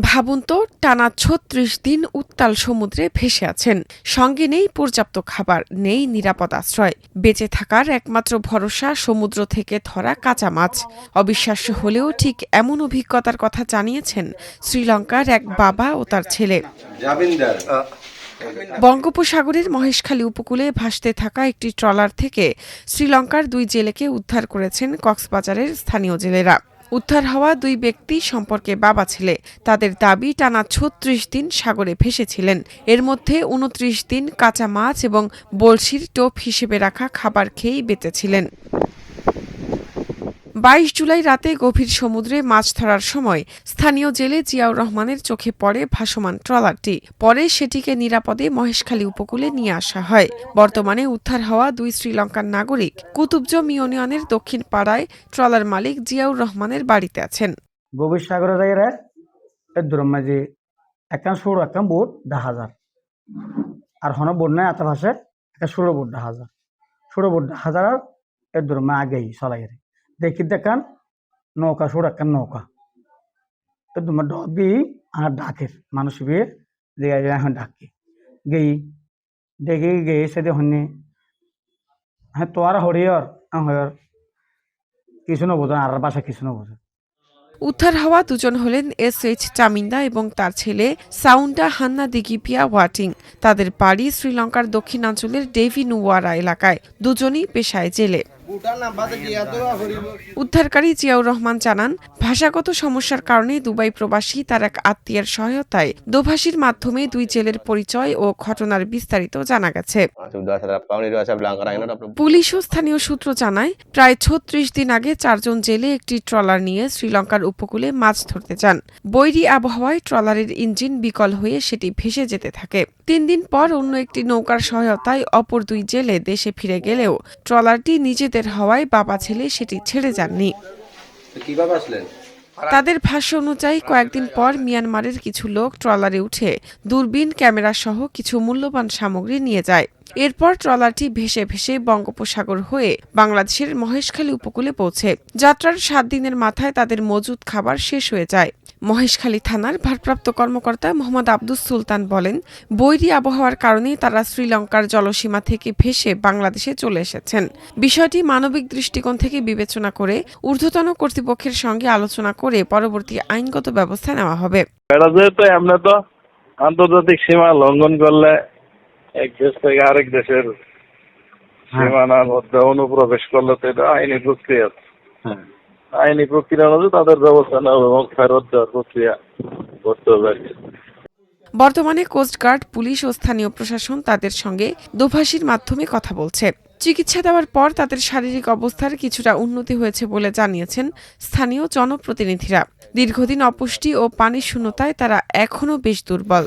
ভাবুন তো, টানা ৩৬ দিন উত্তাল সমুদ্রে ভেসে আছেন। সঙ্গে নেই পর্যাপ্ত খাবার, নেই নিরাপদ আশ্রয়। বেঁচে থাকার একমাত্র ভরসা সমুদ্র থেকে ধরা কাঁচা মাছ। অবিশ্বাস্য হলেও ঠিক এমন অভিজ্ঞতার কথা জানিয়েছেন শ্রীলঙ্কার এক বাবা ও তার ছেলে। বঙ্গোপসাগরের মহেশখালী উপকূলে ভাসতে থাকা একটি ট্রলার থেকে শ্রীলঙ্কার ২ জেলেকে উদ্ধার করেছেন কক্সবাজারের স্থানীয় জেলেরা। উদ্ধার হওয়া ২ ব্যক্তি সম্পর্কে বাবা ছেলে। তাদের দাবি, টানা ৩৬ দিন সাগরে ভেসেছিলেন। এর মধ্যে ২৯ দিন কাঁচা মাছ এবং বড়শির টোপ হিসেবে রাখা খাবার খেয়েই বেঁচেছিলেন। ২২ জুলাই রাতে গভীর সমুদ্রে মাছ ধরার সময় স্থানীয় জেলে জিয়াউর রহমানের চোখে পড়ে ভাসমান ট্রলারটি। পরে সেটিকে নিরাপদে মহেশখালী উপকূলে নিয়ে আসা হয়। বর্তমানে উদ্ধার হওয়া ২ শ্রীলঙ্কার নাগরিক কুতুবজম ইউনিয়নের দক্ষিণ পাড়ায় ট্রলার মালিক জিয়াউর রহমানের বাড়িতে আছেন। গভীর সাগরের জায়গায় এর মাঝে একখান সরু একখান বোট ১০,০০০ আর হন বোট নাই আতা ভাষে একটা ষোলো বোট ১০,০০০ ষোলো বোট ১০,০০০ আর এর আগেই চলাই দেখি দেখান নৌকা সরু একখান নৌকা এর ডবি আর ডাকের মানুষ বিয়ে দিয়ে এখন ডাকি গেই দেখি গেই সেদি হন্যে হ্যাঁ তো আর হরিয়র হরিয়র কিছু না বোঝেন আর বাসা কিছু না বোঝেন। উদ্ধার হওয়া দুজন হলেন SH চামিন্দা এবং তার ছেলে সাউন্ডা হান্না দিগিপিয়া ওয়াটিং। তাদের বাড়ি শ্রীলঙ্কার দক্ষিণাঞ্চলের ডেভি নুওয়ারা এলাকায়। দুজনই পেশায় জেলে। উদ্ধারকারী জিয়াউর রহমান জানান, ভাষাগত সমস্যার কারণে দুবাই প্রবাসী তার এক আত্মীয়ের সহায়তায় দোভাষীর মাধ্যমে ২ জেলের পরিচয় ও ঘটনার বিস্তারিত জানা গেছে। পুলিশ ও স্থানীয় সূত্র জানায়, প্রায় ৩৬ দিন আগে ৪ জন জেলে একটি ট্রলার নিয়ে শ্রীলঙ্কার উপকূলে মাছ ধরতে যান। বৈরী আবহাওয়ায় ট্রলারের ইঞ্জিন বিকল হয়ে সেটি ভেসে যেতে থাকে। ৩ দিন পর অন্য একটি নৌকার সহায়তায় অপর ২ জেলে দেশে ফিরে গেলেও ট্রলারটি নিজেদের হওয়ায় বাবা ছেলে সেটি ছেড়ে যাননি। তাদের ভাষ্য অনুযায়ী কয়েকদিন পর মিয়ানমারের কিছু লোক ট্রলারে উঠে দূরবীন, ক্যামেরা সহ কিছু মূল্যবান সামগ্রী নিয়ে যায়। এরপর ট্রলারটি ভেসে ভেসে বঙ্গোপসাগর হয়ে বাংলাদেশের মহেশখালী উপকূলে পৌঁছে। যাত্রার ৭ দিনের মাথায় তাদের মজুদ খাবার শেষ হয়ে যায়। মহেশখালী থানার ভারপ্রাপ্ত কর্মকর্তা মোহাম্মদ আব্দুস সুলতান বলেন, বৈরী আবহাওয়ার কারণে তারা শ্রীলঙ্কার জলসীমা থেকে ভেসে বাংলাদেশে চলে এসেছেন। বিষয়টি মানবিক দৃষ্টিকোণ থেকে বিবেচনা করে ঊর্ধ্বতন কর্তৃপক্ষের সঙ্গে আলোচনা করে পরবর্তী আইনগত ব্যবস্থা নেওয়া হবে। আমরা তো আন্তর্জাতিক সীমা লঙ্ঘন করলে এক দেশ থেকে আরেক দেশের সীমানার মধ্যে অনুপ্রবেশ করলে তো এটা আইনি প্রক্রিয়া। আইনি প্রক্রিয়া অনুযায়ী তাদের ব্যবস্থা নেওয়া এবং ফেরত দেওয়ার প্রক্রিয়া করতে হবে। বর্তমানে কোস্টগার্ড, পুলিশ ও স্থানীয় প্রশাসন তাদের সঙ্গে দোভাষীর মাধ্যমে কথা বলছে। চিকিৎসা দেওয়ার পর তাদের শারীরিক অবস্থার কিছুটা উন্নতি হয়েছে বলে জানিয়েছেন স্থানীয় জনপ্রতিনিধিরা। দীর্ঘদিন অপুষ্টি ও পানির শূন্যতায় তারা এখনও বেশ দুর্বল।